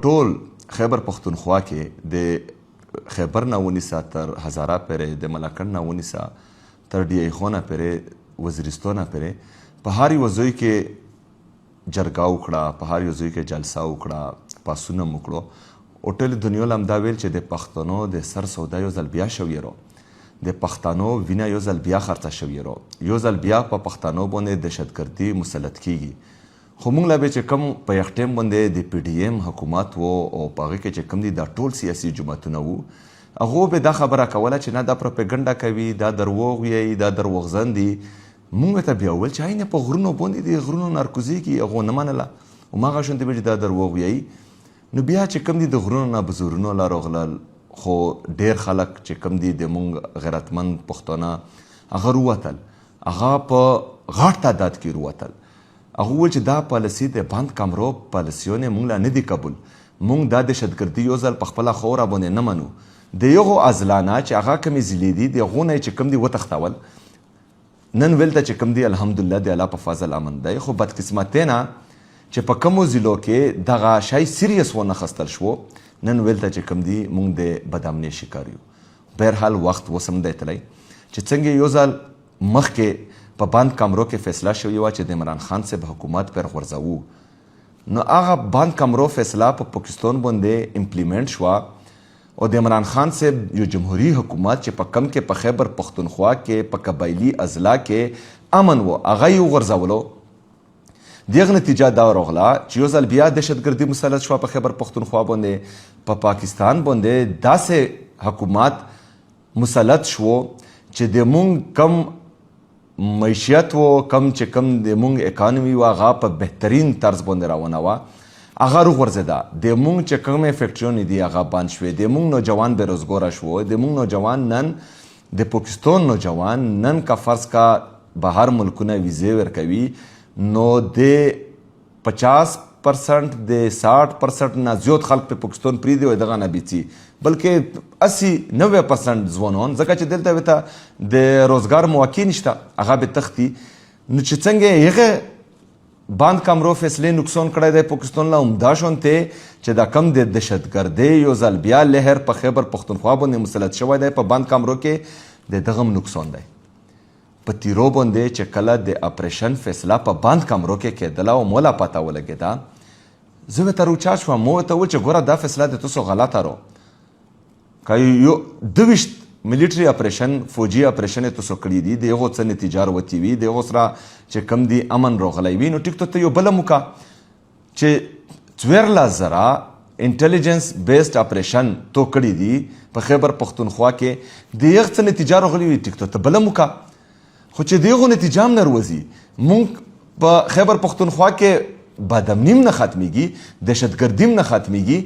ټول خیبر پښتونخوا کې د خیبر نه ونیسه تر هزاره پورې، د ملاکنډ نه ونیسه تر ډی ای خو نه پورې، وزیرستان نه پورې، په هر یوه ځای کې جرګه وکړه، په هر یو ځای کې جلسه وکړه، پاسونه مو وکړو. او ټولې دنیا له همدا ویل چې د پښتنو د سر سودا یو ځل بیا شوې رو، د پښتنو وینه یو ځل بیا خرڅه شوې رو، یو ځل بیا په پښتنو باندې دهشتګردي مسلط کیږي. خو موږ لا به چې کوم په یو ټیم باندې د پی ډي ایم حکومت و او په هغې کې چې کوم دي دا ټول سیاسي جماعتونه وو، هغو به دا خبره کوله چې نه دا پروپیګنډه کوي، دا دروغ ویایي، دا دروغزن دي. موږ ته بیا وویل چې عین په غرونو باندې د غرونو نارکوزیږي، هغو نه منله. هماغه شانتې به چې دا دروغ ویایي. نو بیا چې کوم دي د غرونو نه به زورونه لا راغلل، خو ډېر خلک چې کوم دي د مونږ غیرتمند پښتانه هغه رووتل، هغه په غټ تعداد کې رووتل. هغه وویل چې دا پالیسي د بند کمرو پالیسیونه مونږ لا نه دي قبول، مونږ دا دهشتګردي یو ځل په خپله خوره باندې نه منو. د یغو ازلانه چې هغه کومې ضلعې دي د هغو نه چې کوم دي وتښتول، نن ولته چې کوم دي الحمدلله د الله په فضل امن دی. خو بدقسمتۍ نه چې په کومو ضلعو کې دغه شی سیریس ونه خستل شو، نن ولته چې کوم دي مونږ د بدامنۍ شکار یو. بهرحال وخت اوس هم دی تللی چې څنګه یو ځل مخکې په بند کمرو کې فیصله شوې وه چې د عمران خان صاحب حکومت پر غورځوو، نو هغه بند کمرو فیصله په پاکستان باندې امپلیمنټ شوه او د عمران خان صاحب یو جمهوری حکومت چې په کم کې په خیبر پښتونخوا کې په قبایلي اضلاع کې امن و، هغه یې وغورځولو. دغه نتیجه دا راغله چې یو ځل بیا دهشتګردي مسلط شوه په خیبر پښتونخوا باندې، په پاکستان باندې داسې حکومت مسلط شو چې د مونږ کم معیشت و، کم چې کم د مونږ اکانومي و، هغه په بهترین طرز باندې روانه وه، هغه وغورځېده. د مونږ چې کومې فیکټریونه دي هغه بند شوې، د مونږ نوجوان بېروزګاره شو، د مونږ نوجوان نن د پاکستان نوجوان نن که فرض کا بهر ملکونه ویزې ورکوي، نو د 50% د 60% نه زیات خلک په پاکستان پرېږدي او دغه نه بیڅي، بلکې 80-90% ځوانان، ځکه چې دلته ورته د روزګار مواقع نشته، هغه به تښتي. نو چې څنګه هغه بند کمرو فیصلې نقصان کړی دی پاکستان له، همدا شانتې چې دا کم د دهشتګردۍ یو ځل بیا لهر په خیبر پښتونخوا باندې مسلط شوی دی، په بند کمرو کې د دغه نقصان دی. په تیرو باندې چې کله د اپریشن فیصله په بند کمرو کې کېدله او مولا پته ولګېده، زه ورته راوچا شوم، ما ورته وویل چې ګوره دا فیصله د تاسو غلطه رو، که یو 22 ملیټري اپریشن فوجي اپریشن یې تاسو کړي دي، د هغو څه نتیجه راوتې وي، د هغو سره چې کوم دي امن راغلی وي، نو ټیک ته یو بله موکه چې 14,000 انټیلیجنس بیسډ اپریشن تو کړي دي په خیبر پښتونخوا کې، د هغه څه نتیجه راغلی وي، ټیک ته بله موکه. خو چې دغه نتیجه هم نه روځي، مونږ په خیبر پښتونخوا کې بدامني هم نه ختمیږي، دهشتګردي هم نه ختمیږي،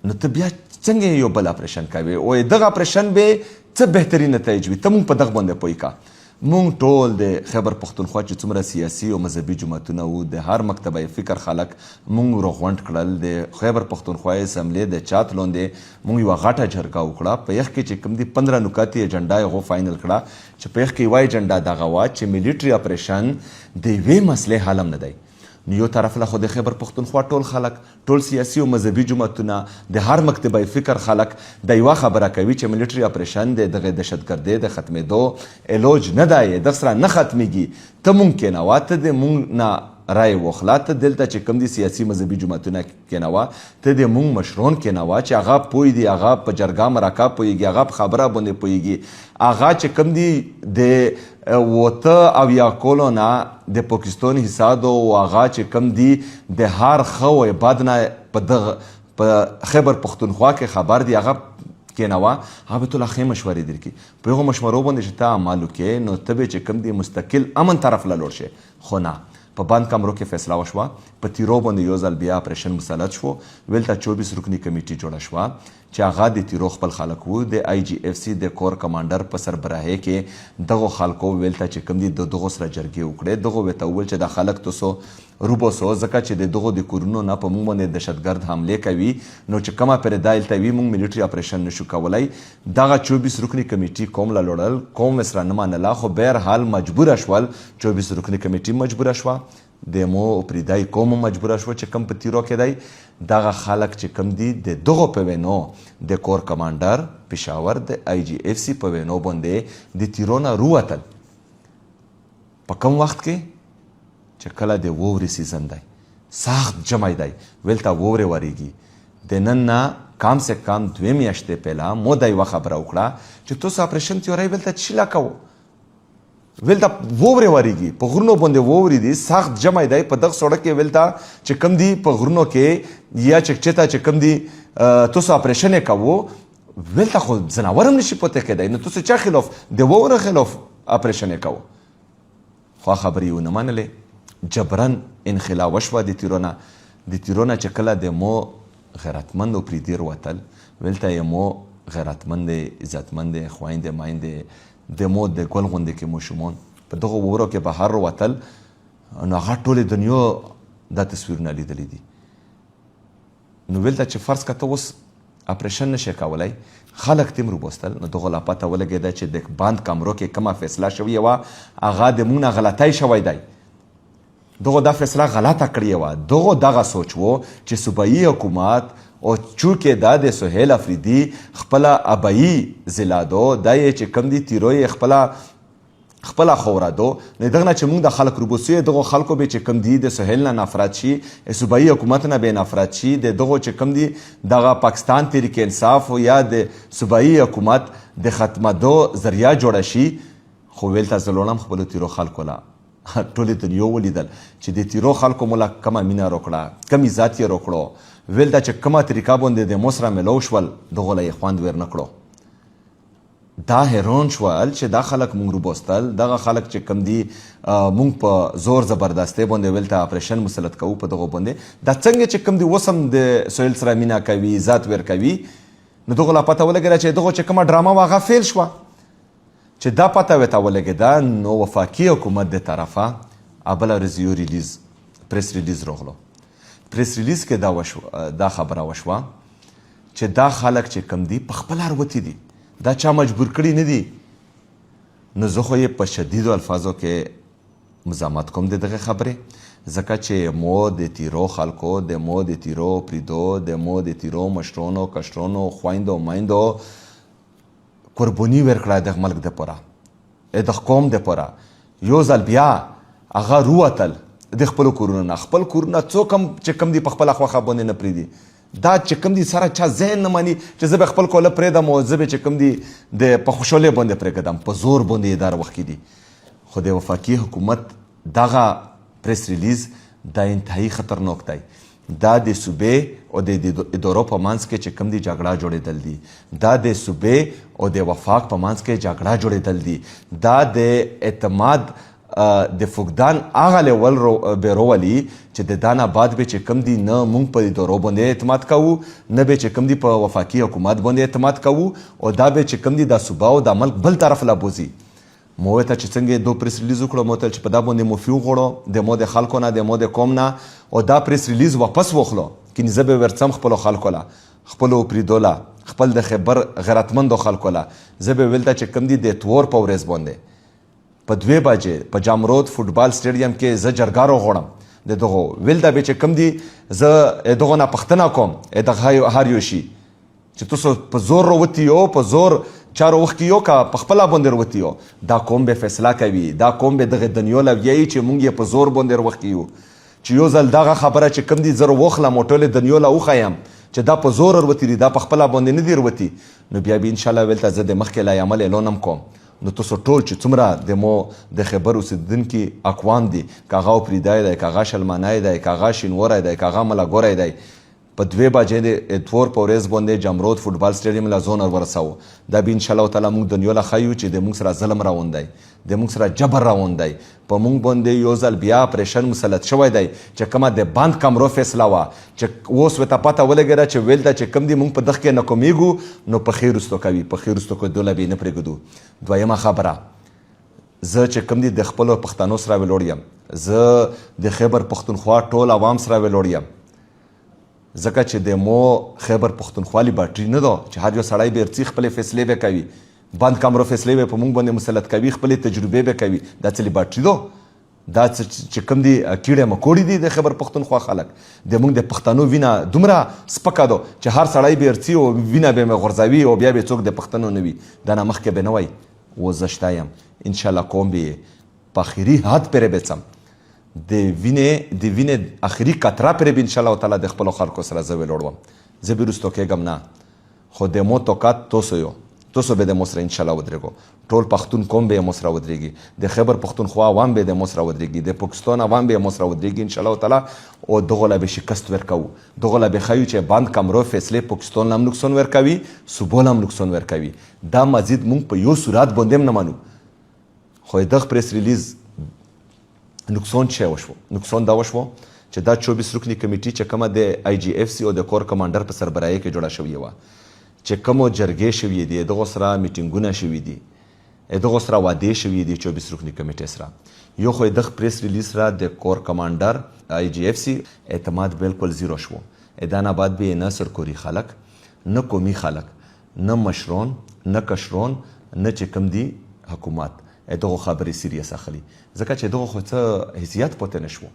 نو ته بیا څنګه یو بل اپریشن کوي او دغه اپریشن به څه بهترین نتایج وي. ته مونږ په دغه باندې پوه کا. مونږ ټول د خیبر پښتونخوا چې څومره سیاسي او مذهبي جماعتونه وو، د هر مکتبه فکر خلک مونږ راغونډ کړل. د خیبر پښتونخوا اسمبلی د چات لاندې مونږ یوه غټه جرګه وکړه، په یخ کې چې کوم دي 15 نکاتې ایجنډا یې هغو فاینل کړه چې په یخ کې یوه ایجنډا دغه وه چې ملیټري اپریشن د یوې مسلې حل هم نه دی. نو یو طرف له خو د خیبر پښتونخوا ټول خلک، ټول سیاسي او مذهبي جماعتونه، د هر مکتبه فکر خلک د یوه خبره کوي چې ملیټري اپریشن د دغه دهشتګردۍ د ختمېدو علاج نه دی، دغه سره نه ختمیږي. ته مونږ کېنوه، ته د مونږ نه رای واخله، ته دلته چې کوم دي سیاسي مذهبي جماعتونه کېنوه، ته د مونږ مشران کېنوه چې هغه پوه دي، هغه په جرګه مرکه پوهېږي، هغه په خبره باندې پوهېږي، هغه چې کوم دي د 8 کولو نه د پاکستان حساب او هغه چې کوم دي د هر ښه او بد نه په خیبر پښتونخوا کې خبر دي، هغه کېنوه، هغه به ټوله ښې مشورې درکړي. په هغو مشورو باندې چې ته عمل وکړې، نو ته به چې کوم دي مستقل امن طرف له لوړ شې. خو نه، په بند کمرو کې فیصله وشوه، په تیرو باندې یو ځل بیا اپریشن مسلط شو، ویلته 24 رکنی کمیټي جوړه شوه چې هغه د تیرو خپل خلک وو، د IGFC د کور کمانډر په سربراهۍ کې دغو خلکو ویلته چې کوم دي د دغو سره جرګې وکړې. دغو ورته وویل چې دا خلک تاسو روبوسو، ځکه چې د دغو د کورونو نه په موږ باندې دهشتګرد حملې کوي، نو چې کومه پرې دا هلته وي موږ ملیټري اپریشن نشو کولی. دغه 24 رکنی کمیټي قوم له لوړل، قوم ورسره نه منله، خو بهرحال مجبوره شول، 24 رکنی کمیټي مجبوره شوه. د مو پریدای قوم مجبوره شو چې کم په تیرو کې دی دغه خلک چې کم دي د دغو په وینو د کور کمانډر پېښور د IGFC په وینو باندې د تیرو نه رووتل په کم وخت کې چې کله د وورې سیزن دی سخت جمی دی ویلته وورې وریږي د نن نه کم سے کم 2 میاشتې پهلا مو دا یوه خبره وکړه چې تاسو اپریشن تیوری ویلته څه لا کوو ویلته وورې وریږي په غرونو باندې وورې دي سخت جمی دی په دغه سړک کې ویلته چې کم دي په غرونو کې یا چکچته چې کم دي تاسو اپریشن یې کوو ویلته خو ځناور هم نشي پوته کېدی نو تاسو چا خلاف د وورو خلاف اپریشن یې کوو خو خبرې یې ونه منلې جبرن انخلا وشوه د تیرو نه چې کله د مو غیرتمند او پریدیر وتل ویلته یې مو غیرتمند عزتمند خویندې مایندې د مو د ګل غوندې کې ماشومان په دغو وورو کې بهر وتل نو هغه ټولې دنیا دا تصویرونه لیدلی دي نو ویلته چې فرض که ته اوس اپریشن نشي کولی خلک تیم روبوستل نو دغو لا پته ولګېده چې د بند کمرو کې کومه فیصله شوې وه هغه د موږ نه غلطی شوی دی دغو دا فیصله غلطه کړې وه دغو دغه سوچ و چې صوبایي حکومت او چونکې دا د سهیل افریدي خپله ابایي ضلع دا یې چې کم دي تیرو یې خپله خوره دو نو دغه نه چې موږ د خلک روبوسو دغو خلکو به چې کم دي د سهیل نه نفرت شي صوبایي حکومت نه به نفرت شي د دغو چې کم دي دغه پاکستان تحریک انصاف یا د صوبایي حکومت د ختمېدو ذریعه جوړه شي خو ویلته زه لوړم خپلو تیرو خلکو له ټولې دنیا ولیدل چې د تیرو خلکو مو له کمه مینه روکړه کم عزت یې روکړو ویل دا چې کومه طریقه باندې د مو سره میلو شول دغو له یې خوند ور نه کړو دا حیران شول چې دا خلک مونږ روبوستل دغه خلک چې کم دي مونږ په زور زبردستۍ باندې ویلته اپریشن مسلط کوو په دغو باندې دا څنګه چې کم دي اوس هم د سهیل سره مینه کوي عزت ور کوي نو دغو لا پته ولګېده چې دغو چې کومه ډرامه وه هغه فیل شوه چې دا پته ورته ولګېده نو وفاقي حکومت د طرفه بله ورځ یو ریلیز پریس ریلیز راغلو پریس ریلیز کې دا خبره وشوه چې دا خلک چې کم دي په خپله روتي دي دا چا مجبور کړي نه دي نو زه خو یې په شدیدو الفاظو کې مزاحمت کوم د دغې خبرې ځکه چې مو د تیرو خلکو د مو د تیرو پریدو د مو د تیرو مشرونو کشرونو خویندو مایندو قرباني ورکړه د ملک دپاره د قوم دپاره یو ځل بیا هغه رووتل د خپلو کورونو نه خپل کورونه څوک هم چې کم دي په خپله خوښه باندې نه پرېږدي دا چې کم دي سره چا ذهن نه مني چې زه به خپل کوله پرېږدم او زه به چې کم دي د په خوشحالۍ باندې پرېږدم په زور باندې یې دا وخت کې دي خو د وفاقي حکومت دغه پریس ریلیز دا انتهایی خطرناک دی دا د صوبې او د ادارو په منځ کې چې کم دي جګړه جوړېدل دي دا د صوبې او د وفاق په منځ کې جګړه جوړېدل دي دا د اعتماد د فقدان هغه لیول به راولي چې د دا نه بعد به چې کم دي نه موږ په ادارو باندې اعتماد کوو نه به چې کم دي په وفاقي حکومت باندې اعتماد کوو او دا به چې کم دي د صوبه او د ملک بل طرف لا بوځي مو ورته چې څنګه دو پریس ریلیز وکړو مو ته چې په دا باندې معافي وغواړو د مو د خلکو نه د مو د قوم نه او دا پریس ریلیز واپس واخلو کینې زه به ورڅم خپلو خلکو له خپلو پریدو له خپل د خیبر غیرتمندو خلکو له زه به ویلته چې کم دي د اتوار په ورځ باندې په 2 بجې په جامرود فوټبال سټیډیم کې زه جرګه راغواړم د دغو ویل دا به چې کم دي زه دغو نه پوښتنه کوم دغه هر یو شي چې تاسو په زور راوتي یو په زور چارو وخت کې یو که په خپله باندې راوتي یو دا قوم به فیصله کوي دا قوم به دغه دنیا له ویایي چې موږ یې په زور باندې راوخت یو چې یو ځل دغه خبره چې کم دي زه راوخلم او ټولې دنیا له وښیم چې دا په زور راوتي دي دا په خپله باندې نه دي راوتي نو بیا به انشاءالله ویلته زه د مخکې له عمل اعلان هم کوم نو تاسو ټول چې څومره د مو د خیبر اوسېدونکي اقوام دي که هغه پریدای دی که هغه شلمانی دی که هغه شینوری دی که هغه ملګری دی په 2 بجې د اتوار په ورځ باندې جامرود فوټبال سټیډیم له زون ورسوو دا به انشاءالله تعالی موږ دنیا له ښیو چې د موږ سره ظلم روان دی د موږ سره جبر روان دی په موږ باندې یو ځل بیا اپریشن مسلط شوی دی چې کومه د بند کمرو فیصله وه چې اوس ورته پته ولګېده چې ویل ده چې کوم دي موږ په دغه کې ناکامیږو نو په ښې رستو کوي په ښې رستو کېدو له به یې نه پرېږدو دویمه خبره زه چې کوم دي د خپلو پښتنو سره ویلوړ یم زه د خیبر پښتونخوا ټول عوام سره ویلوړ یم ځکه چې د مو خیبر پښتونخوا لیبارټري نه ده چې هر یو سړی به ارڅي خپلې فیصلې به کوي بند کمرو فیصلې به په موږ باندې مسلط کوي خپلې تجربې به کوي دا څه لیبارټري ده دا چې کوم دي کیړې مکوړې دي د خیبر پښتونخوا خلک د موږ د پښتنو وینه دومره سپکه ده چې هر سړی به ارڅي او وینه به مې غورځوي او بیا به څوک د پښتنو نه وي دا نه مخکې به نه وای و زه شته یم انشاءالله کوم به په اخري حد پرې بڅم د وینې اخري قطره پرې به انشاءالله تعالی د خپلو خلکو سره زه ولاړ وم زه به وروستو کېږم نه خو د مو توقعات توسو به د مو سره انشاءالله ودرېږو ټول پښتون قوم به یې مو سره ودرېږي د خیبر پښتونخوا عوام به د مو سره ودرېږي د پاکستان عوام به یې مو سره ودرېږي انشاءالله تعالی او دغو له به شکست ورکوو دغو له به ښیو چې بند کمرو فیصلې پاکستان له هم نقصان ورکوي صوبو له هم نقصان ورکوي دا مزید موږ په یو صورت باندې هم نه منو خو دغه پریس ریلیز نقصان چی وشو نقصان دا وشو چې دا 24 رکنی کمیټي چې کومه د آی جی اف سی او د کور کمانډر په سربراهي کې جوړه شوې وه چې کومو جرګې شوې دي دغو سره میټینګونه شوي دي دغو سره وعدې شوي دي 24 رکنی کمیټې سره یو خو دغه پریس ریلیز سره د کور کمانډر آی جی اف سی اعتماد بالکل زیرو شو دا نه بعد به نه سرکوري خلک نه قومي خلک نه مشرون نه کشرون نه چې کوم دي حکومت دغه خبرې سیریس اخلي ځکه چې دغه خو څه حیثیت پته نشو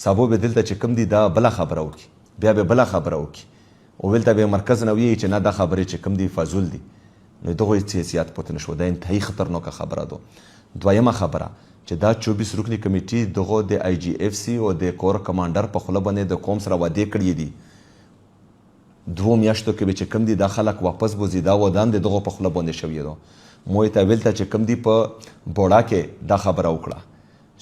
سبو به دلته چې کوم دي دا بل خبره وکي بیا به بل خبره وکي او ولته به مرکز نه وی چې نه دا خبره چې کوم دي فضول دي نو دغه حیثیت پته نشو دا انتهایی خطرناکه خبره ده دویمه خبره چې دا 24 رکنی کمیټي دغه د آی جی اف سی او د کور کمانډر په خوله باندې د قوم سره وعده کړې دي 2 میاشتو کې به چې کوم دي دا خلک واپس بوزي دا ودان دغه په خوله باندې شوی ده مو ته ویلته چې کوم دی په بوډا کې دا خبره وکړه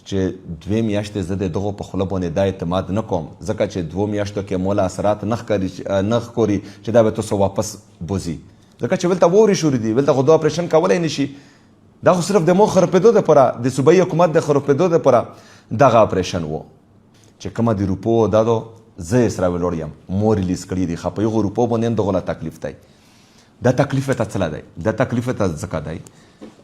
چې 2 میاشتې زه دغه په خوله باندې دا اعتماد نه کوم ځکه چې 2 میاشتو کې مولا اثرات نه ښکاري چې دا به تاسو واپس بوزي ځکه چې ولته ووري شروع دي ولته خو دا اپریشن کولی نشي دا خو صرف د مو خرابېدو دپاره د صوبایي حکومت د خرابېدو دپاره دغه اپریشن و چې کومه د روپو دا ده زه یې سره ولاړ یم مو ریلیز کړي دي ښه په یغو روپو باندې هم دغه له تکلیف دی دا تکلیف ته څه دی دا تکلیف ته ځکه دی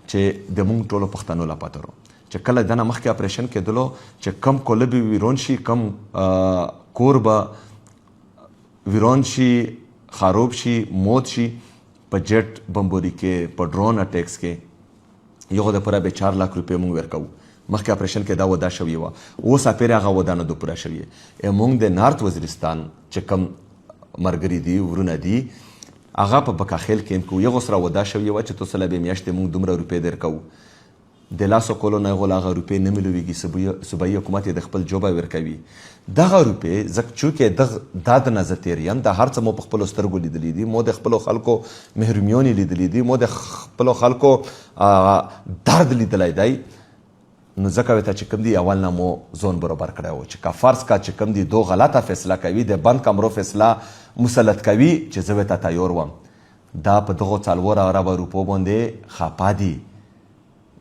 چې د موږ ټولو پښتنو له پته چې کله دنه مخکې اپریشن کېدلو چې کم کوله به ویرون شي کم کور به ویرون شي خراب شي موت شي په جټ بمبوري کې په ډرون اټیکس کې یو د پره به 4 لک روپۍ موږ ورکوو مخکې اپریشن کې دا ودا شوې وه اوس اپیرې هغه ودا نه دو پوره شوې موږ د نارت وزیرستان چې کم مرګري دي ورونه دي هغه په بکاخیل کې کوو یغه سره ودا شوې وه چې تاسو له به میاشتې موږ دومره روپۍ درکوو د لاسو کولو نه هغه هغه روپۍ نه ملويږي صوبایي حکومت د خپل جوبه ورکوي دغه روپۍ ځکه چونکې دا د نظر تیر یم د هر څه مو په خپلو سترګو لیدلی دي مو د خپلو خلکو محرومیونې لیدلی دي مو د خپلو خلکو درد لیدلی دی نو ځکه ورته چې کوم دي اول نه مو ځون برابر کړی و چې که فرض کا چې کوم دي دو غلطه فیصله کوي د بند کمرو فیصله مسلط کوي چې زه ورته تیار وم دا په دغو 4 اربه روپو باندې خفه دي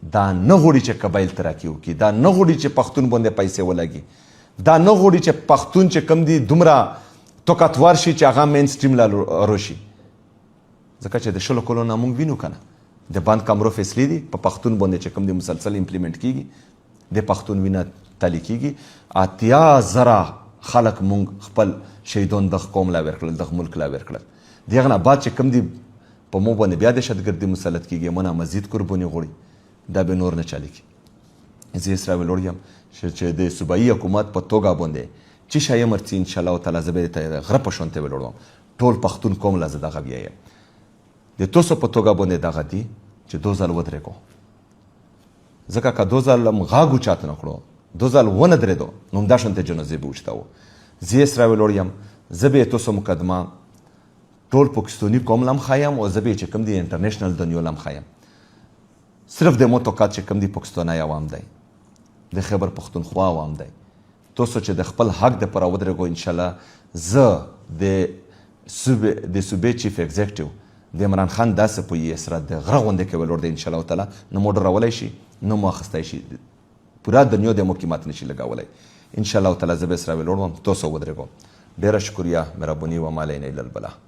دا نه غواړي چې قبایل ترقي وکړي دا نه غواړي چې پښتون باندې پیسې ولګي دا نه غواړي چې پښتون چې کوم دي دومره طاقتور شي چې هغه مین سټریم له روشي ځکه چې د شلو کلو نه موږ وینو کنه د بند کمرو فیصلې دي په پښتون باندې چې کوم دي مسلسل امپلیمنٹ کیږي د پښتون وینه تالی کیږي 80,000 خلک موږ خپل شهیدان د قوم لا ورکړل د ملک لا ورکړل دغه نه بعد چې کوم دي په مو باندې بیا د دهشتګردي مسلط کیږي مونږ مزید قرباني غوړي دا به نور نه چالي کی زه سره ولاړ یم چې د صوبایي حکومت په توګه باندې چې شای مرتي ان شاء الله تعالی زبې ته غره په شونته ولاړم ټول پښتون قوم لا زده غوي د توسو په توګه باندې دغه دي چې 2000 ودرېکو ځکه که 2000 مغاغو چات نه کړو 2000 ونه درېدو نو دا شونته جنازه به وشتاو زه سره ولاړ یم زبې توسو مقدمه ټول پاکستاني قوم لم خایم او زبې چې کوم دي انټرنیشنل دنیا لم خایم صرف د موتوقات چې کوم دي پاکستاني عوام دی د خیبر پښتونخوا عوام دی تاسو چې د خپل حق د پر ودرېږو ان شاء الله زه د صوبې چیف ایگزیکټیو د عمران خان داسې په یې سره د غره غونډې کې ولاړ دی ان شاء الله تعالی نه مو ډرولی شي نه مو اخیستی شي پوره دنیا د مو قیمت نشي لګولی ان شاء الله تعالی زه به سره ولاړ وم تاسو ودرېږو ډېره شکریه مهرباني و ما الینا الا البلاغ